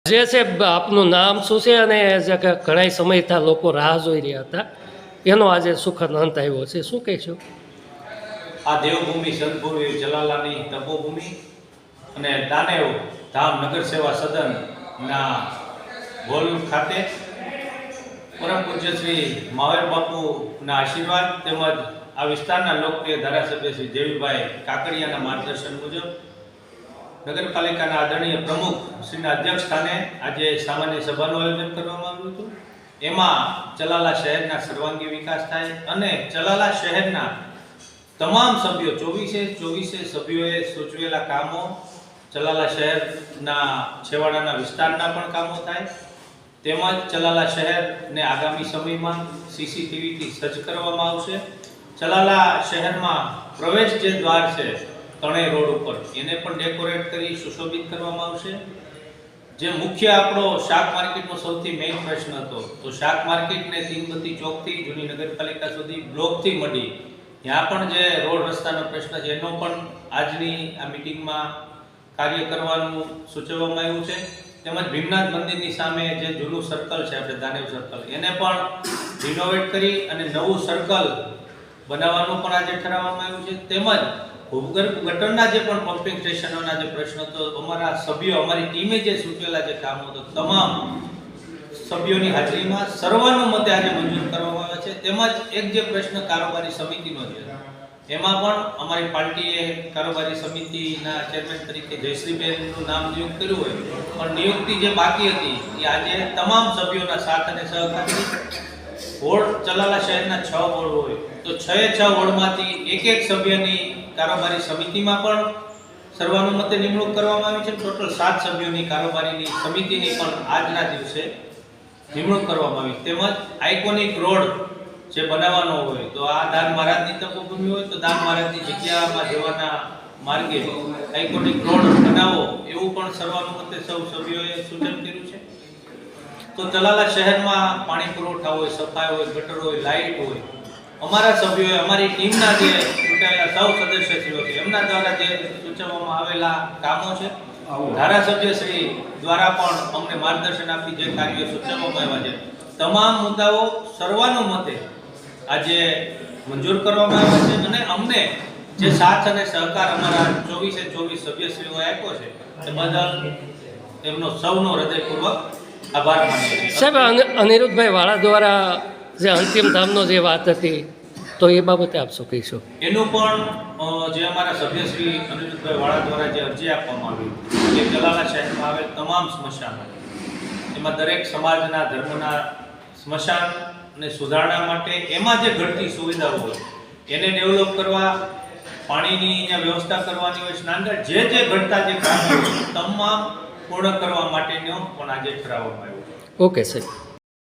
જે છે આપનું નામ શું છે અને જે કે ઘણા સમયથી લોકો રાહ જોઈ રહ્યા હતા એનો આજે સુખદ અંત આવ્યો છે, શું કહીશું? આ દેવભૂમિ સદભૂમિ જલાલાની તપોભૂમિ અને દાનેવ ધામ નગર સેવા સદનના હોલ ખાતે પરમ પૂજ્ય શ્રી માવેર બાપુના આશીર્વાદ તેમજ આ વિસ્તારના લોકપ્રિય ધારાસભ્ય શ્રી દેવીભાઈ કાકડિયાના માર્ગદર્શન મુજબ નગરપાલિકાના આદરણીય પ્રમુખ શ્રીના અધ્યક્ષ સ્થાને આજે સામાન્ય સભાનું આયોજન કરવામાં આવ્યું હતું। એમાં ચલાલા શહેરના સર્વાંગી વિકાસ થાય અને ચલાલા શહેરના તમામ સભ્યો 24 સભ્યોએ સૂચવેલા કામો ચલાલા શહેરના છેવાડાના વિસ્તારના પણ કામો થાય તેમજ ચલાલા શહેરને આગામી સમયમાં સીસીટીવીથી સજ્જ કરવામાં આવશે। ચલાલા શહેરમાં પ્રવેશ જે દ્વાર છે તણે રોડ ઉપર એને પણ ડેકોરેટ કરી સુશોભિત કરવામાં આવશે। જે મુખ્ય આપણો શાક માર્કેટનો સૌથી મેઇન પ્રશ્ન હતો તો શાક માર્કેટને તીનબત્તી ચોકથી જૂની નગરપાલિકા સુધી બ્લોકથી મળી ત્યાં પણ જે રોડ રસ્તાનો પ્રશ્ન છે એનો પણ આજની આ મિટિંગમાં કાર્ય કરવાનું સૂચવવામાં આવ્યું છે। તેમજ ભીમનાથ મંદિરની સામે જે જૂનું સર્કલ છે આપણે દાનેવ સર્કલ એને પણ રિનોવેટ કરી અને નવું સર્કલ બનાવવાનું પણ આજે ઠરાવવામાં આવ્યું છે। તેમજ ભૂગર્ભ ગટરના જે પણ પમ્પિંગ સ્ટેશનોના જે પ્રશ્નો તો અમારા સભ્યો અમારી ટીમે જે સૂચવેલા જે કામો તો તમામ સભ્યોની હાજરીમાં સર્વાનુમતે આજે મંજૂર કરવામાં આવ્યા છે। તેમજ એક જે પ્રશ્ન કારોબારી સમિતિનો છે એમાં પણ અમારી પાર્ટીએ કારોબારી સમિતિના ચેરમેન તરીકે જયશ્રીબેનનું નામ નિયુક્ત કર્યું હોય પણ નિયુક્તિ જે બાકી હતી એ આજે તમામ સભ્યોના સાથ અને સહકારથી વોર્ડ ચલાલા શહેરના 6 વોર્ડ હોય તો 6 વોર્ડમાંથી એક સભ્યની કારોબારી સમિતિમાં પણ સર્વાનુમતે નિમણૂક કરવામાં આવી છે। ટોટલ 7 સભ્યોની કારોબારીની સમિતિની પણ આજના દિવસે નિમણૂક કરવામાં આવી। તેમજ આઇકોનિક રોડ જે બનાવવાનો હોય તો આ દાન મહારાજની તપોભૂમિ હોય તો દાન મહારાજની જગ્યામાં જવાના માર્ગે આઇકોનિક રોડ બનાવો એવું પણ સર્વાનુમતે સૌ સભ્યોએ સૂચન કર્યું છે। તો ચલાલા શહેરમાં પાણી પુરવઠા હોય, સફાઈ હોય, ગટર હોય, લાઇટ હોય, અમારા સભ્યોએ અમારી ટીમના જે ચૂંટાયેલા સૌ સદસ્યશ્રીઓ છે એમના દ્વારા જે સૂચવવામાં આવેલા કામો છે ધારાસભ્ય શ્રી દ્વારા પણ અમને માર્ગદર્શન આપી જે કાર્યો સૂચવવામાં આવ્યા છે તમામ મુદ્દાઓ સર્વાનુમતે આજે મંજૂર કરવામાં આવ્યા છે અને અમને જે સાથ અને સહકાર અમારા 24 સભ્યશ્રીઓએ આપ્યો છે તે બદલ એમનો સૌનો હૃદયપૂર્વક આભાર માનીએ છીએ। સાહેબ, અનિરુદ્ધભાઈ વાળા દ્વારા જે અંતિમ ધામનો જે વાત હતી તો એ બાબતે આપ શું કહીશો? એનું પણ જે અમારા સભ્યશ્રી અનિરુદ્ધભાઈ વાળા દ્વારા જે અરજી આપવામાં આવી કે ચલાલા શહેરમાં આવેલ તમામ સ્મશાનો એમાં દરેક સમાજના ધર્મના સ્મશાનને સુધારણા માટે એમાં જે ઘટતી સુવિધાઓ હોય એને ડેવલપ કરવા, પાણીની વ્યવસ્થા કરવાની હોય, સ્નાનઘાટ જે ઘટતા જે કામો તમામ પૂર્ણ કરવા માટેનો પણ આજે ઠરાવવામાં આવ્યો છે। ઓકે સાહેબ।